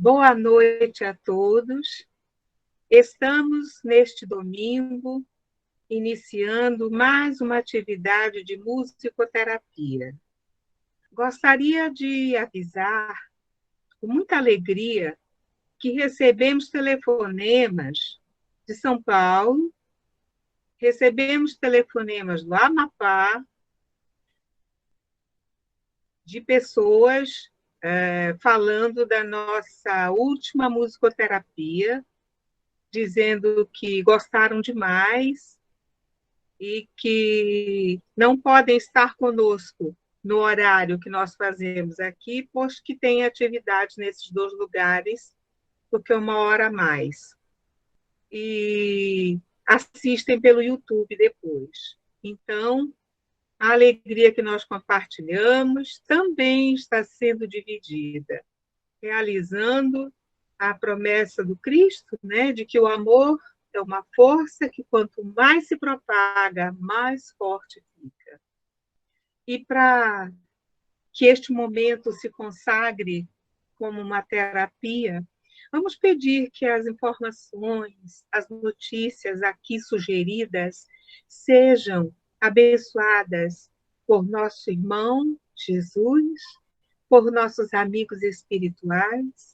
Boa noite a todos. Estamos neste domingo iniciando mais uma atividade de musicoterapia. Gostaria de avisar com muita alegria que recebemos telefonemas de São Paulo, recebemos telefonemas do Amapá, de pessoas falando da nossa última musicoterapia, dizendo que gostaram demais e que não podem estar conosco no horário que nós fazemos aqui, pois que tem atividade nesses dois lugares, porque é uma hora a mais. E assistem pelo YouTube depois. Então, a alegria que nós compartilhamos também está sendo dividida, realizando a promessa do Cristo, né, de que o amor é uma força que, quanto mais se propaga, mais forte fica. E para que este momento se consagre como uma terapia, vamos pedir que as informações, as notícias aqui sugeridas sejam abençoadas por nosso irmão Jesus, por nossos amigos espirituais,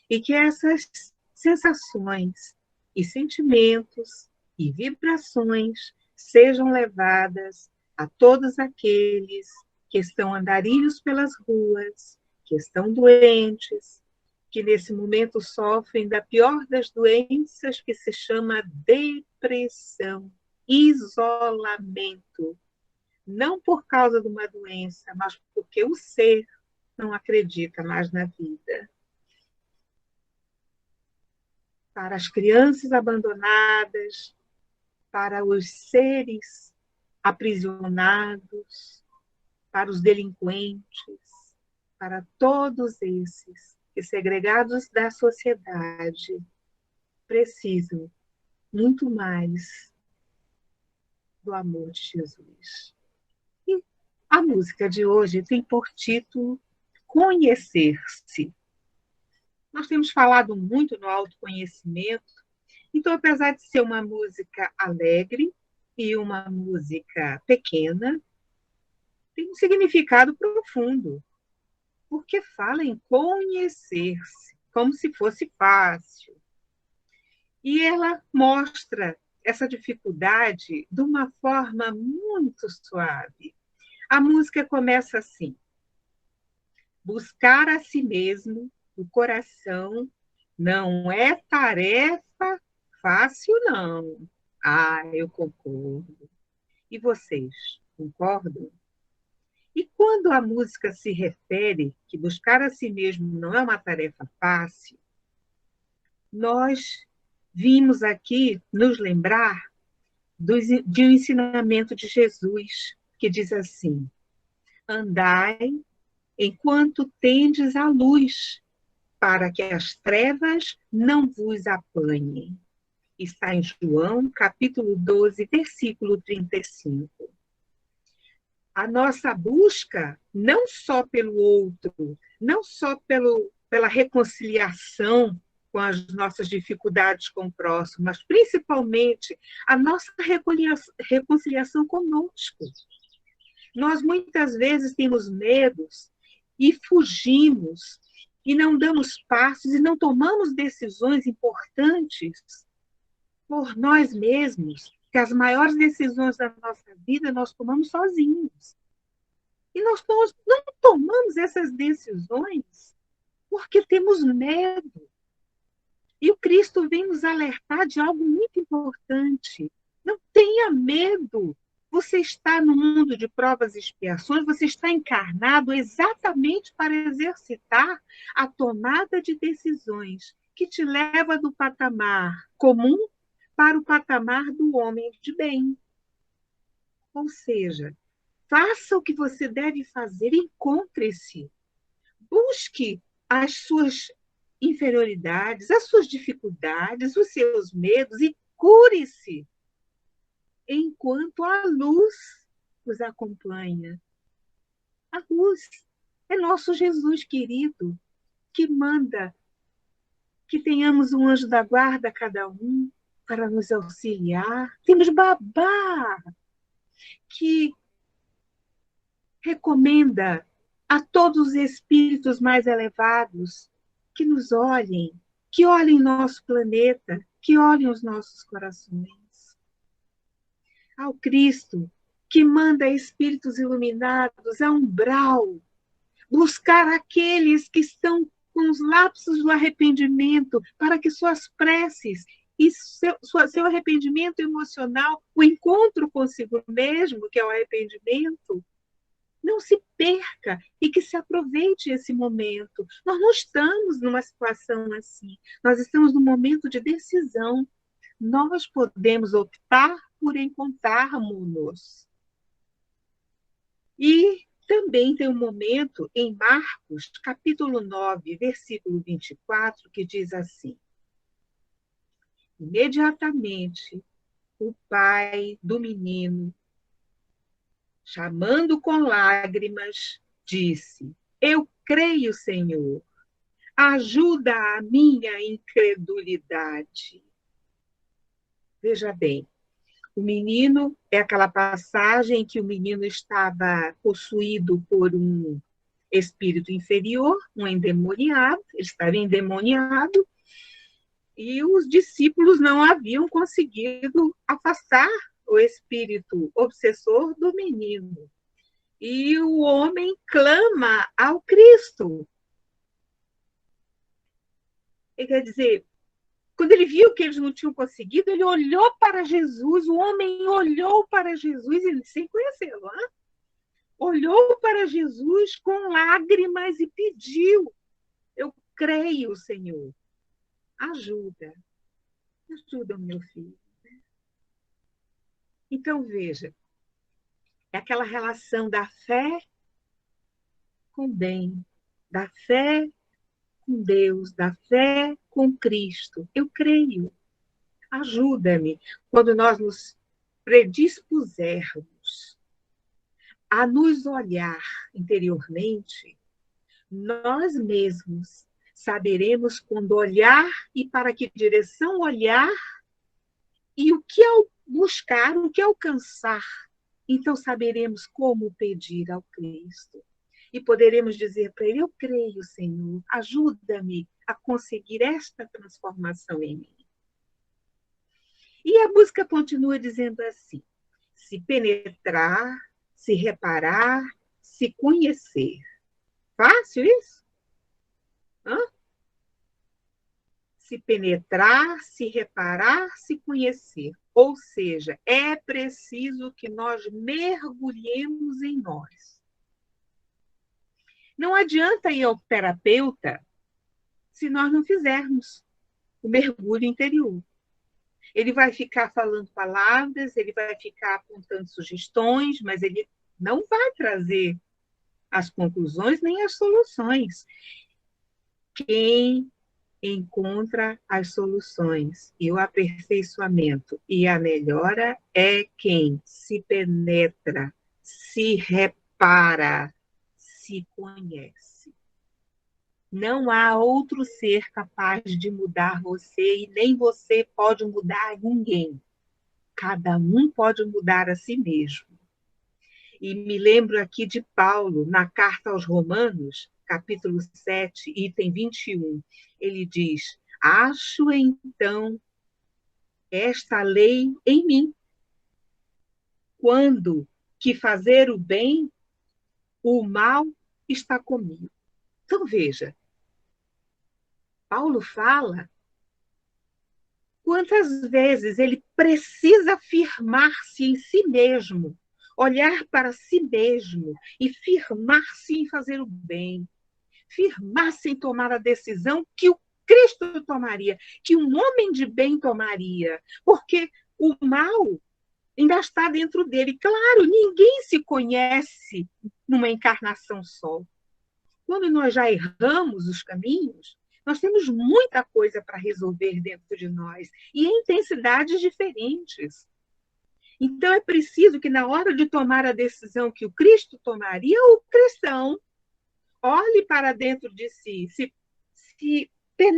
e que essas sensações e sentimentos e vibrações sejam levadas a todos aqueles que estão andarilhos pelas ruas, que estão doentes, que nesse momento sofrem da pior das doenças, que se chama depressão, isolamento. Não por causa de uma doença, mas porque o ser não acredita mais na vida. Para as crianças abandonadas, para os seres aprisionados, para os delinquentes, para todos esses que, segregados da sociedade, precisam muito mais do amor de Jesus. E a música de hoje tem por título Conhecer-se. Nós temos falado muito no autoconhecimento, então, apesar de ser uma música alegre e uma música pequena, tem um significado profundo, porque fala em conhecer-se, como se fosse fácil. E ela mostra essa dificuldade de uma forma muito suave. A música começa assim: buscar a si mesmo, o coração, não é tarefa fácil, não. Ah, eu concordo. E vocês, concordam? E quando a música se refere que buscar a si mesmo não é uma tarefa fácil, nós vimos aqui nos lembrar de um ensinamento de Jesus, que diz assim: andai enquanto tendes a luz, para que as trevas não vos apanhem. Está em João, capítulo 12, versículo 35. A nossa busca, não só pelo outro, não só pela reconciliação com as nossas dificuldades com o próximo, mas principalmente a nossa reconciliação conosco. Nós muitas vezes temos medos e fugimos, e não damos passos, e não tomamos decisões importantes por nós mesmos, que as maiores decisões da nossa vida nós tomamos sozinhos. E nós não tomamos essas decisões porque temos medo. E o Cristo vem nos alertar de algo muito importante. Não tenha medo. Você está no mundo de provas e expiações, você está encarnado exatamente para exercitar a tomada de decisões que te leva do patamar comum para o patamar do homem de bem. Ou seja, faça o que você deve fazer, encontre-se. Busque as suas inferioridades, as suas dificuldades, os seus medos e cure-se enquanto a luz os acompanha. A luz é nosso Jesus querido, que manda que tenhamos um anjo da guarda cada um para nos auxiliar. Temos Babá, que recomenda a todos os espíritos mais elevados que nos olhem, que olhem nosso planeta, que olhem os nossos corações. Ao Cristo, que manda espíritos iluminados a umbral, buscar aqueles que estão com os lapsos do arrependimento, para que suas preces e seu arrependimento emocional, o encontro consigo mesmo, que é o arrependimento, não se perca e que se aproveite esse momento. Nós não estamos numa situação assim, nós estamos num momento de decisão. Nós podemos optar por encontrarmos-nos. E também tem um momento em Marcos, capítulo 9, versículo 24, que diz assim: imediatamente o pai do menino, chamando com lágrimas, disse: eu creio, Senhor, ajuda a minha incredulidade. Veja bem, o menino, é aquela passagem em que o menino estava possuído por um espírito inferior, um endemoniado, ele estava endemoniado, e os discípulos não haviam conseguido afastar o espírito obsessor do menino. E o homem clama ao Cristo. Ele quer dizer, quando ele viu que eles não tinham conseguido, ele olhou para Jesus, o homem olhou para Jesus, ele, sem conhecê-lo, né? Olhou para Jesus com lágrimas e pediu: eu creio, Senhor, ajuda o meu filho. Então, veja, é aquela relação da fé com o bem, da fé com Deus, da fé com Cristo. Eu creio, ajuda-me. Quando nós nos predispusermos a nos olhar interiormente, nós mesmos saberemos quando olhar e para que direção olhar e o que buscar, o que alcançar. Então saberemos como pedir ao Cristo. E poderemos dizer para ele: eu creio, Senhor, ajuda-me a conseguir esta transformação em mim. E a música continua dizendo assim: se penetrar, se reparar, se conhecer. Fácil isso? Hã? Se penetrar, se reparar, se conhecer. Ou seja, é preciso que nós mergulhemos em nós. Não adianta ir ao terapeuta se nós não fizermos o mergulho interior. Ele vai ficar falando palavras, ele vai ficar apontando sugestões, mas ele não vai trazer as conclusões nem as soluções. Quem encontra as soluções e o aperfeiçoamento e a melhora é quem se penetra, se repara, se conhece. Não há outro ser capaz de mudar você e nem você pode mudar ninguém. Cada um pode mudar a si mesmo. E me lembro aqui de Paulo, na carta aos Romanos, capítulo 7, item 21. Ele diz: acho então esta lei em mim, quando que fazer o bem, o mal está comigo. Então veja, Paulo fala quantas vezes ele precisa firmar-se em si mesmo, olhar para si mesmo e firmar-se em fazer o bem, firmar-se em tomar a decisão que o Cristo tomaria, que um homem de bem tomaria, porque o mal ainda está dentro dele. Claro, ninguém se conhece numa encarnação só. Quando nós já erramos os caminhos, nós temos muita coisa para resolver dentro de nós, e em intensidades diferentes. Então, é preciso que, na hora de tomar a decisão que o Cristo tomaria, o cristão olhe para dentro de si, se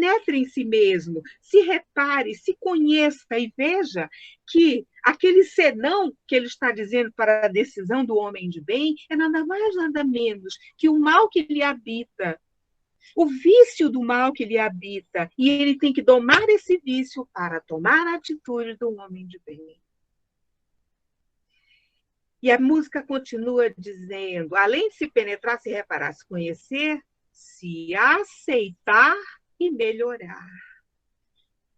penetre em si mesmo, se repare, se conheça e veja que aquele senão que ele está dizendo para a decisão do homem de bem é nada mais, nada menos que o mal que lhe habita, o vício do mal que lhe habita. E ele tem que domar esse vício para tomar a atitude do homem de bem. E a música continua dizendo, além de se penetrar, se reparar, se conhecer, se aceitar e melhorar.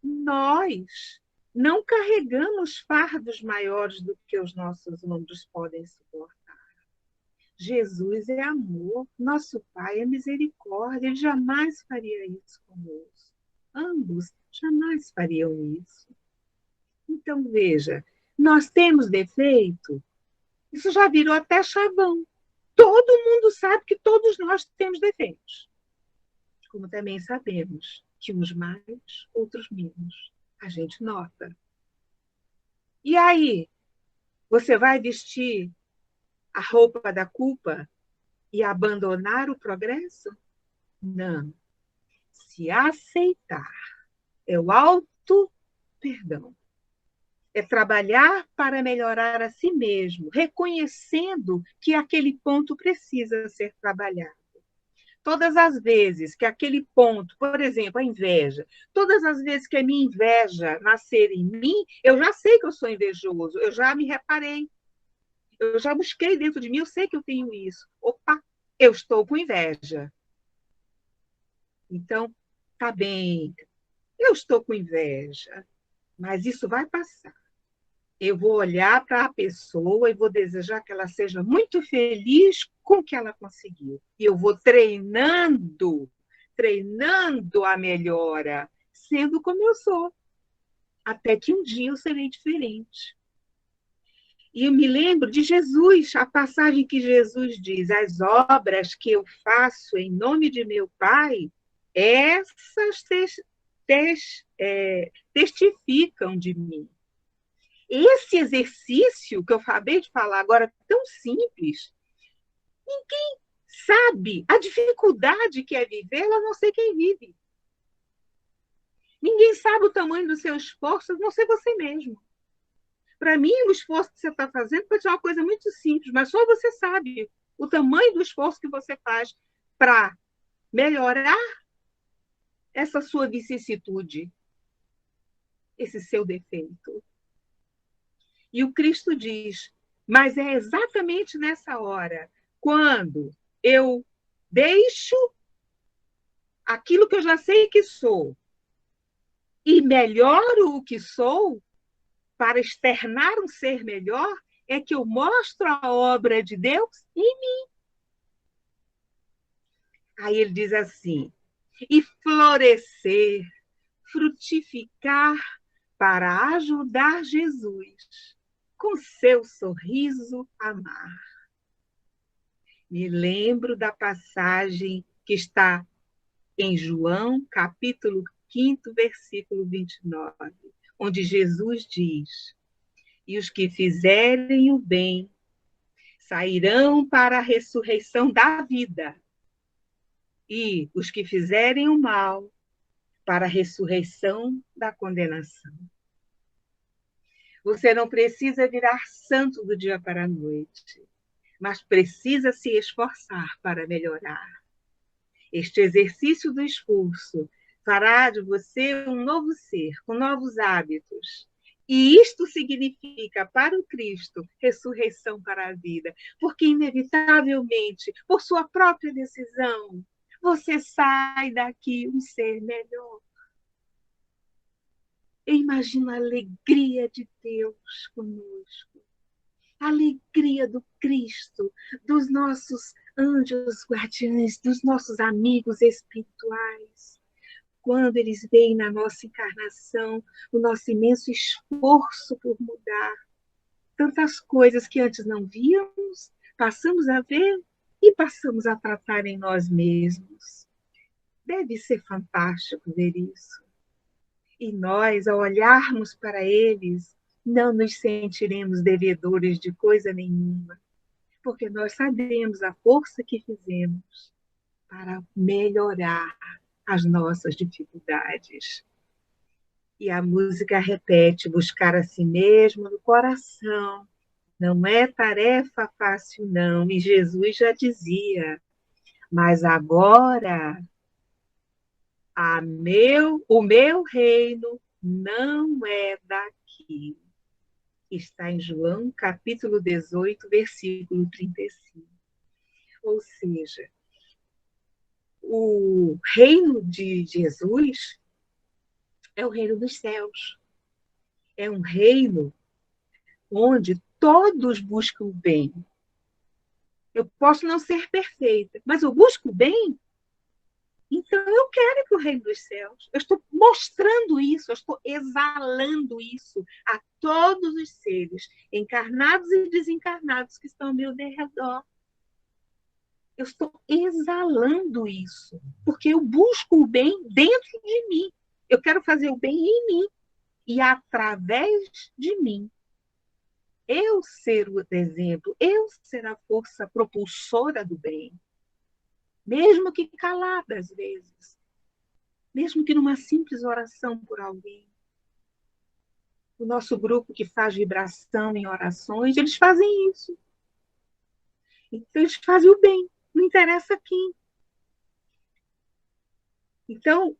Nós não carregamos fardos maiores do que os nossos ombros podem suportar. Jesus é amor, nosso Pai é misericórdia, ele jamais faria isso conosco. Ambos jamais fariam isso. Então, veja, nós temos defeito, isso já virou até chavão. Todo mundo sabe que todos nós temos defeitos. Como também sabemos que uns mais, outros menos. A gente nota. E aí, você vai vestir a roupa da culpa e abandonar o progresso? Não. Se aceitar é o auto-perdão. É trabalhar para melhorar a si mesmo, reconhecendo que aquele ponto precisa ser trabalhado. Todas as vezes que aquele ponto, por exemplo, a inveja, todas as vezes que a minha inveja nascer em mim, eu já sei que eu sou invejoso, eu já me reparei, eu já busquei dentro de mim, eu sei que eu tenho isso. Opa, eu estou com inveja. Então, tá bem, eu estou com inveja, mas isso vai passar. Eu vou olhar para a pessoa e vou desejar que ela seja muito feliz com o que ela conseguiu. E eu vou treinando a melhora, sendo como eu sou, até que um dia eu serei diferente. E eu me lembro de Jesus, a passagem que Jesus diz: as obras que eu faço em nome de meu Pai, essas testificam de mim. Esse exercício que eu acabei de falar agora, tão simples, ninguém sabe a dificuldade que é viver, a não ser quem vive. Ninguém sabe o tamanho do seu esforço, a não ser você mesmo. Para mim, o esforço que você está fazendo pode ser uma coisa muito simples, mas só você sabe o tamanho do esforço que você faz para melhorar essa sua vicissitude, esse seu defeito. E o Cristo diz, mas é exatamente nessa hora, quando eu deixo aquilo que eu já sei que sou e melhoro o que sou para externar um ser melhor, é que eu mostro a obra de Deus em mim. Aí ele diz assim, e florescer, frutificar para ajudar Jesus, com seu sorriso amar. Me lembro da passagem que está em João, capítulo 5, versículo 29, onde Jesus diz, e os que fizerem o bem sairão para a ressurreição da vida, e os que fizerem o mal para a ressurreição da condenação. Você não precisa virar santo do dia para a noite, mas precisa se esforçar para melhorar. Este exercício do esforço fará de você um novo ser, com novos hábitos. E isto significa, para o Cristo, ressurreição para a vida, porque, inevitavelmente, por sua própria decisão, você sai daqui um ser melhor. Eu imagino a alegria de Deus conosco, a alegria do Cristo, dos nossos anjos guardiães, dos nossos amigos espirituais, quando eles veem na nossa encarnação o nosso imenso esforço por mudar tantas coisas que antes não víamos, passamos a ver e passamos a tratar em nós mesmos. Deve ser fantástico ver isso. E nós, ao olharmos para eles, não nos sentiremos devedores de coisa nenhuma, porque nós sabemos a força que fizemos para melhorar as nossas dificuldades. E a música repete: buscar a si mesmo no coração. Não é tarefa fácil, não. E Jesus já dizia: mas agora o meu reino não é daqui. Está em João, capítulo 18, versículo 35. Ou seja, o reino de Jesus é o reino dos céus. É um reino onde todos buscam o bem. Eu posso não ser perfeita, mas eu busco o bem. Então, eu quero que o reino dos céus, eu estou mostrando isso, eu estou exalando isso a todos os seres, encarnados e desencarnados que estão ao meu redor. Eu estou exalando isso, porque eu busco o bem dentro de mim. Eu quero fazer o bem em mim e através de mim. Eu ser o exemplo, eu ser a força propulsora do bem, mesmo que calada às vezes, mesmo que numa simples oração por alguém. O nosso grupo que faz vibração em orações, eles fazem isso. Então, eles fazem o bem, não interessa quem. Então,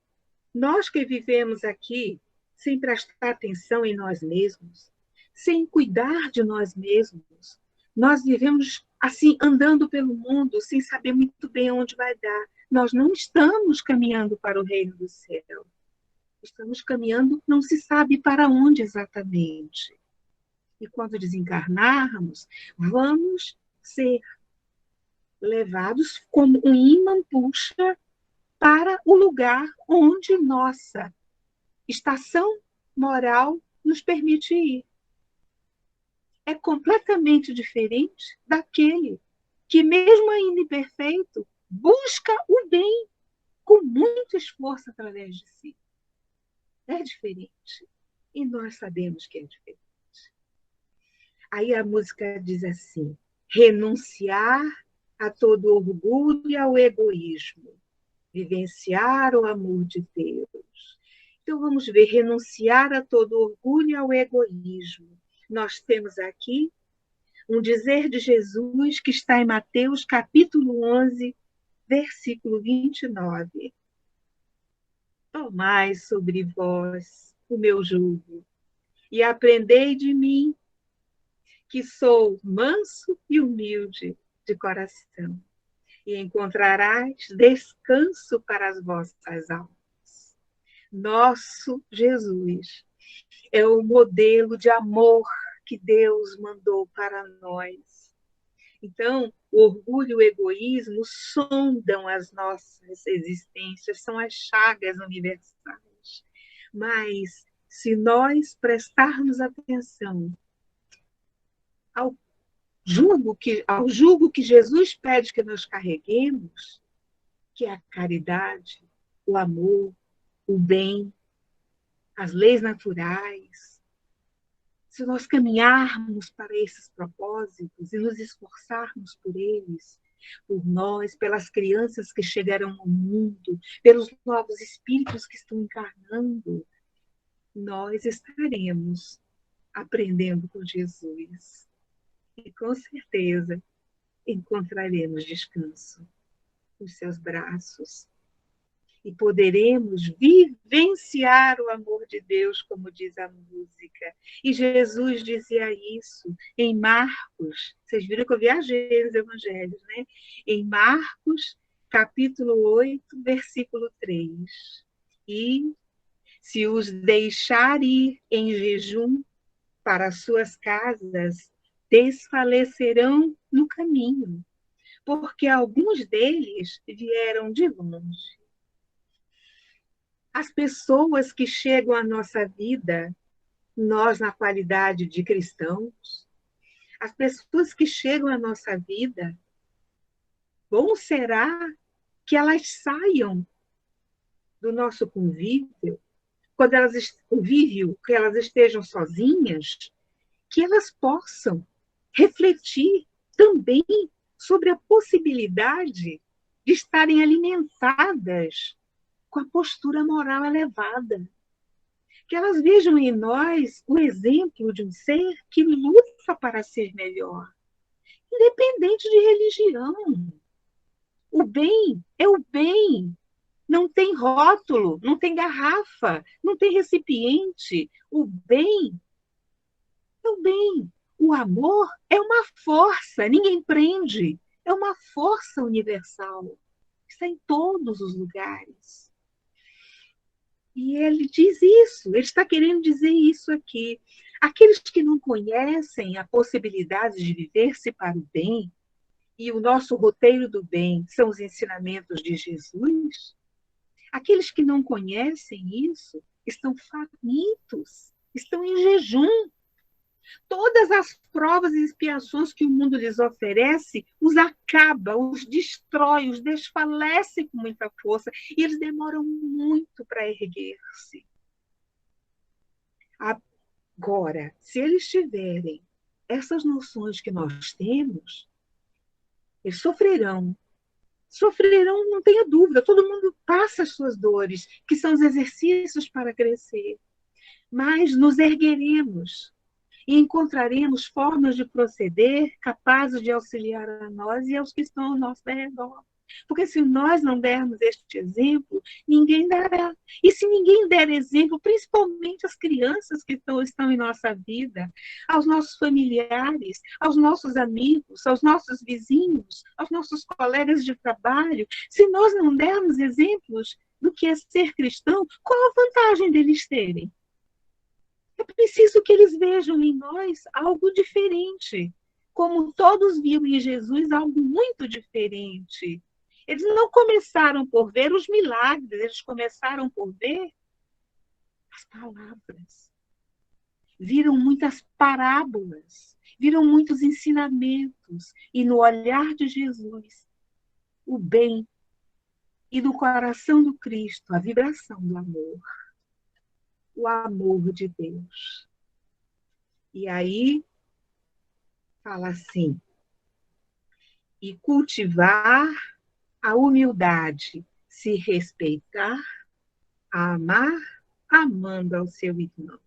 nós que vivemos aqui sem prestar atenção em nós mesmos, sem cuidar de nós mesmos, nós vivemos assim, andando pelo mundo, sem saber muito bem onde vai dar. Nós não estamos caminhando para o reino do céu. Estamos caminhando, não se sabe para onde exatamente. E quando desencarnarmos, vamos ser levados como um imã puxa para o lugar onde nossa estação moral nos permite ir. É completamente diferente daquele que, mesmo ainda imperfeito, busca o bem com muito esforço através de si. É diferente. E nós sabemos que é diferente. Aí a música diz assim: renunciar a todo orgulho e ao egoísmo, vivenciar o amor de Deus. Então vamos ver, renunciar a todo orgulho e ao egoísmo. Nós temos aqui um dizer de Jesus que está em Mateus capítulo 11, versículo 29. Tomai sobre vós o meu jugo e aprendei de mim, que sou manso e humilde de coração, e encontrarás descanso para as vossas almas. Nosso Jesus é o modelo de amor que Deus mandou para nós. Então, o orgulho e o egoísmo sondam as nossas existências, são as chagas universais. Mas, se nós prestarmos atenção ao jugo que Jesus pede que nós carreguemos, que é a caridade, o amor, o bem, as leis naturais, se nós caminharmos para esses propósitos e nos esforçarmos por eles, por nós, pelas crianças que chegarão ao mundo, pelos novos espíritos que estão encarnando, nós estaremos aprendendo com Jesus. E com certeza encontraremos descanso nos seus braços e poderemos vivenciar o amor de Deus, como diz a música. E Jesus dizia isso em Marcos. Vocês viram que eu viajei nos evangelhos, né? Em Marcos, capítulo 8, versículo 3. E se os deixar ir em jejum para suas casas, desfalecerão no caminho, porque alguns deles vieram de longe. As pessoas que chegam à nossa vida, nós na qualidade de cristãos, as pessoas que chegam à nossa vida, bom será que elas saiam do nosso convívio, quando que elas estejam sozinhas, que elas possam refletir também sobre a possibilidade de estarem alimentadas com a postura moral elevada. Que elas vejam em nós o exemplo de um ser que luta para ser melhor, independente de religião. O bem é o bem. Não tem rótulo, não tem garrafa, não tem recipiente. O bem é o bem. O amor é uma força, ninguém prende. É uma força universal. Está em todos os lugares. E ele diz isso, ele está querendo dizer isso aqui. Aqueles que não conhecem a possibilidade de viver-se para o bem, e o nosso roteiro do bem são os ensinamentos de Jesus, aqueles que não conhecem isso estão famintos, estão em jejum. Todas as provas e expiações que o mundo lhes oferece os acaba, os destrói, os desfalece com muita força, e eles demoram muito para erguer-se. Agora, se eles tiverem essas noções que nós temos, eles sofrerão. Sofrerão, não tenha dúvida, todo mundo passa as suas dores, que são os exercícios para crescer. Mas nos ergueremos e encontraremos formas de proceder capazes de auxiliar a nós e aos que estão ao nosso redor. Porque se nós não dermos este exemplo, ninguém dará. E se ninguém der exemplo, principalmente as crianças que estão em nossa vida, aos nossos familiares, aos nossos amigos, aos nossos vizinhos, aos nossos colegas de trabalho, se nós não dermos exemplos do que é ser cristão, qual a vantagem deles terem? É preciso que eles vejam em nós algo diferente, como todos viram em Jesus algo muito diferente. Eles não começaram por ver os milagres, eles começaram por ver as palavras. Viram muitas parábolas, viram muitos ensinamentos, e no olhar de Jesus, o bem, e do coração do Cristo, a vibração do amor. O amor de Deus. E aí, fala assim, e cultivar a humildade, se respeitar, a amar, amando ao seu irmão.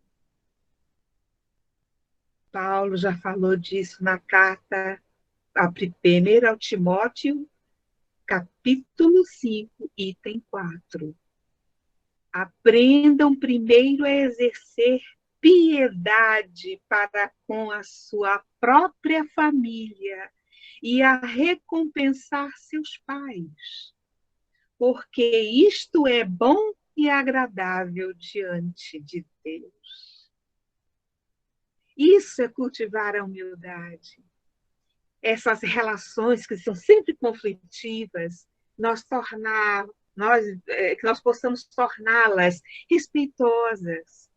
Paulo já falou disso na carta a 1 Timóteo, capítulo 5, item 4. Aprendam primeiro a exercer piedade para com a sua própria família e a recompensar seus pais, porque isto é bom e agradável diante de Deus. Isso é cultivar a humildade. Essas relações que são sempre conflitivas, que nós possamos torná-las respeitosas,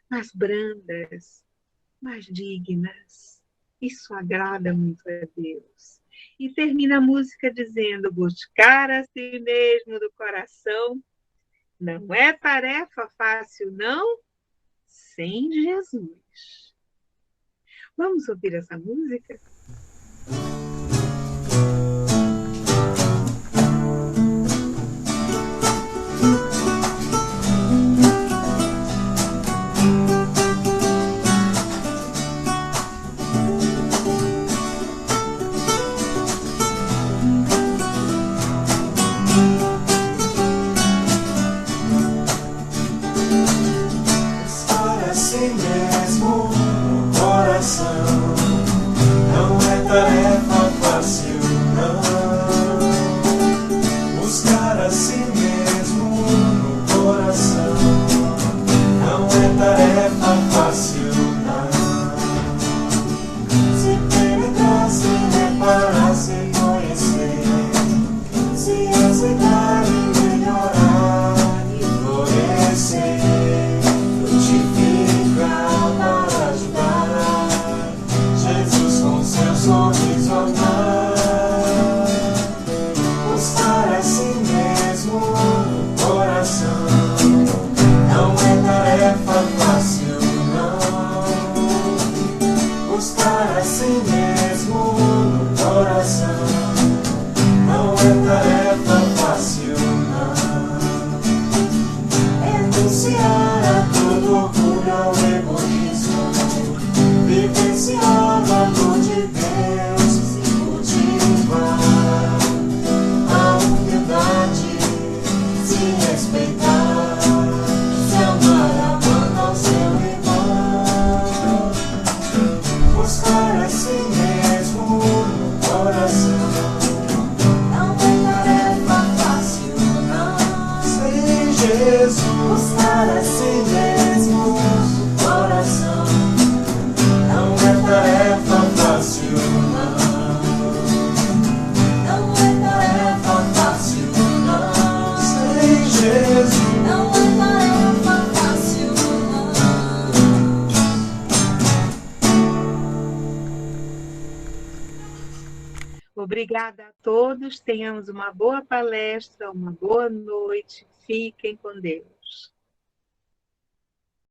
mais brandas, mais dignas. Isso agrada muito a Deus. E termina a música dizendo: buscar a si mesmo do coração não é tarefa fácil, não, sem Jesus. Vamos ouvir essa música? Renunciar a todo orgulho ao egoísmo, vivenciar o amor de Deus, se cultivar a humildade, se respeitar, se amar amando ao seu irmão, buscar a si mesmo no coração. Não é tarefa fácil, não. Sem Jesus, buscar a si mesmo no coração. Não é tarefa fácil, não. Não é tarefa fácil, não. Sem Jesus, não é tarefa fácil, não. Obrigada a todos, tenhamos uma boa palestra, uma boa noite, fiquem com Deus.